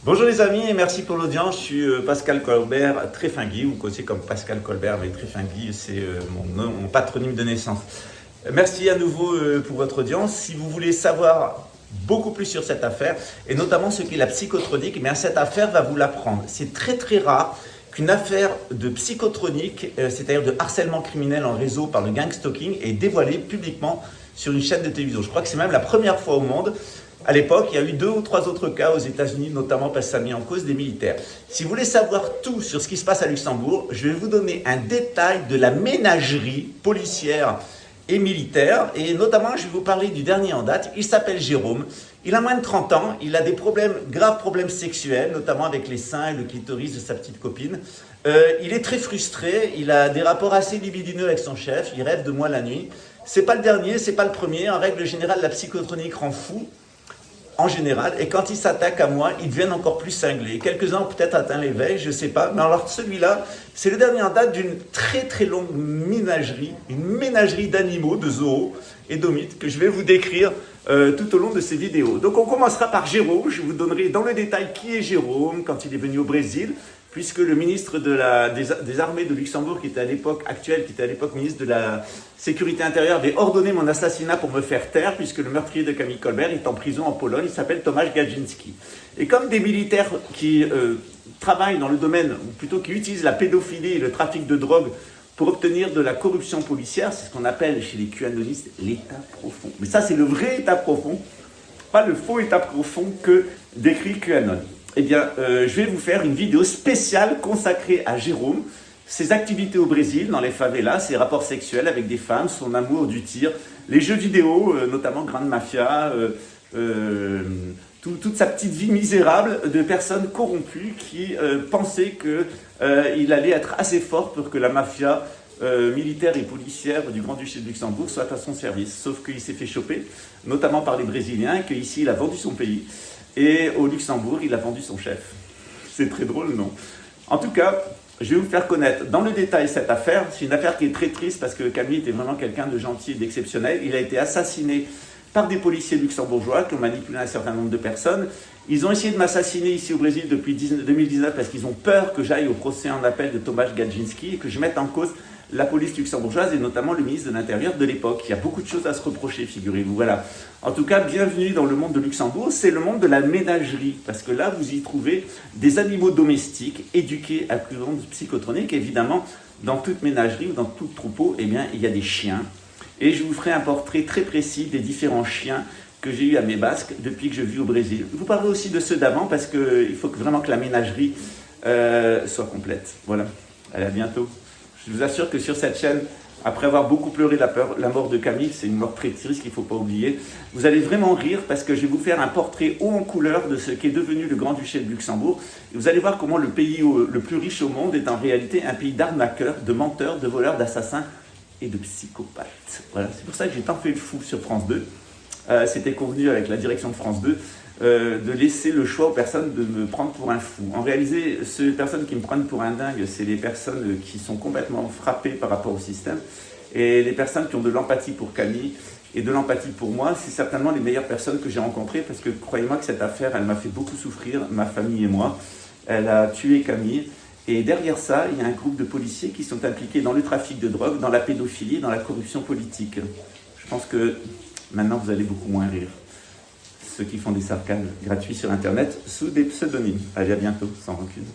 Bonjour les amis et merci pour l'audience. Je suis Pascal Colbert Tréfingui, vous connaissez comme Pascal Colbert, mais Tréfingui c'est mon patronyme de naissance. Merci à nouveau pour votre audience. Si vous voulez savoir beaucoup plus sur cette affaire, et notamment ce qu'est la psychotronique, eh bien cette affaire va vous l'apprendre. C'est très très rare qu'une affaire de psychotronique, c'est-à-dire de harcèlement criminel en réseau par le gang stalking, est dévoilée publiquement sur une chaîne de télévision. Je crois que c'est même la première fois au monde. À l'époque, il y a eu 2 ou 3 autres cas aux États-Unis, notamment parce que ça a mis en cause des militaires. Si vous voulez savoir tout sur ce qui se passe à Luxembourg, je vais vous donner un détail de la ménagerie policière et militaire. Et notamment, je vais vous parler du dernier en date. Il s'appelle Jérôme. Il a moins de 30 ans. Il a des problèmes, graves problèmes sexuels, notamment avec les seins et le clitoris de sa petite copine. Il est très frustré. Il a des rapports assez libidineux avec son chef. Il rêve de moi la nuit. C'est pas le dernier, c'est pas le premier. En règle générale, la psychotronique rend fou. En général, et quand ils s'attaquent à moi, ils deviennent encore plus cinglés. Quelques-uns ont peut-être atteint l'éveil, je ne sais pas. Mais alors celui-là, c'est le dernier en date d'une très très longue ménagerie, une ménagerie d'animaux, de zoos et d'homites, que je vais vous décrire tout au long de ces vidéos. Donc on commencera par Jérôme, je vous donnerai dans le détail qui est Jérôme quand il est venu au Brésil, puisque le ministre des Armées de Luxembourg, qui était à l'époque ministre de la Sécurité intérieure, avait ordonné mon assassinat pour me faire taire, puisque le meurtrier de Camille Colbert est en prison en Pologne, il s'appelle Tomasz Gajdzinski. Et comme des militaires qui travaillent dans le domaine, ou plutôt qui utilisent la pédophilie et le trafic de drogue pour obtenir de la corruption policière, c'est ce qu'on appelle chez les QAnonistes l'état profond. Mais ça, c'est le vrai état profond, pas le faux état profond que décrit QAnon. Eh bien, je vais vous faire une vidéo spéciale consacrée à Jérôme, ses activités au Brésil, dans les favelas, ses rapports sexuels avec des femmes, son amour du tir, les jeux vidéo, notamment Grande Mafia, toute sa petite vie misérable de personnes corrompues qui pensaient qu'il allait être assez fort pour que la mafia militaire et policière du Grand-Duché de Luxembourg soit à son service. Sauf qu'il s'est fait choper, notamment par les Brésiliens, qu'ici il a vendu son pays. Et au Luxembourg, il a vendu son chef. C'est très drôle, non? En tout cas, je vais vous faire connaître dans le détail cette affaire. C'est une affaire qui est très triste parce que Camille était vraiment quelqu'un de gentil et d'exceptionnel. Il a été assassiné par des policiers luxembourgeois qui ont manipulé un certain nombre de personnes. Ils ont essayé de m'assassiner ici au Brésil depuis 2019 parce qu'ils ont peur que j'aille au procès en appel de Tomasz Gajdzinski et que je mette en cause la police luxembourgeoise et notamment le ministre de l'Intérieur de l'époque. Il y a beaucoup de choses à se reprocher, figurez-vous. Voilà. En tout cas, bienvenue dans le monde de Luxembourg. C'est le monde de la ménagerie, parce que là, vous y trouvez des animaux domestiques éduqués à plus grande psychotronique. Évidemment, dans toute ménagerie ou dans tout troupeau, eh bien, il y a des chiens. Et je vous ferai un portrait très précis des différents chiens que j'ai eu à mes basques depuis que je vis au Brésil. Je vous parlerai aussi de ceux d'avant, parce qu'il faut vraiment que la ménagerie soit complète. Voilà. Allez, à bientôt. Je vous assure que sur cette chaîne, après avoir beaucoup pleuré la mort de Camille, c'est une mort très triste qu'il ne faut pas oublier, vous allez vraiment rire parce que je vais vous faire un portrait haut en couleur de ce qu'est devenu le Grand-Duché de Luxembourg. Et vous allez voir comment le pays le plus riche au monde est en réalité un pays d'arnaqueurs, de menteurs, de voleurs, d'assassins et de psychopathes. Voilà, c'est pour ça que j'ai tant fait le fou sur France 2. C'était convenu avec la direction de France 2. De laisser le choix aux personnes de me prendre pour un fou. En réalité, ces personnes qui me prennent pour un dingue, c'est les personnes qui sont complètement frappées par rapport au système. Et les personnes qui ont de l'empathie pour Camille et de l'empathie pour moi, c'est certainement les meilleures personnes que j'ai rencontrées parce que croyez-moi que cette affaire, elle m'a fait beaucoup souffrir, ma famille et moi. Elle a tué Camille. Et derrière ça, il y a un groupe de policiers qui sont impliqués dans le trafic de drogue, dans la pédophilie, dans la corruption politique. Je pense que maintenant, vous allez beaucoup moins rire. Ceux qui font des sarcasmes gratuits sur Internet sous des pseudonymes. Allez, à bientôt, sans rancune.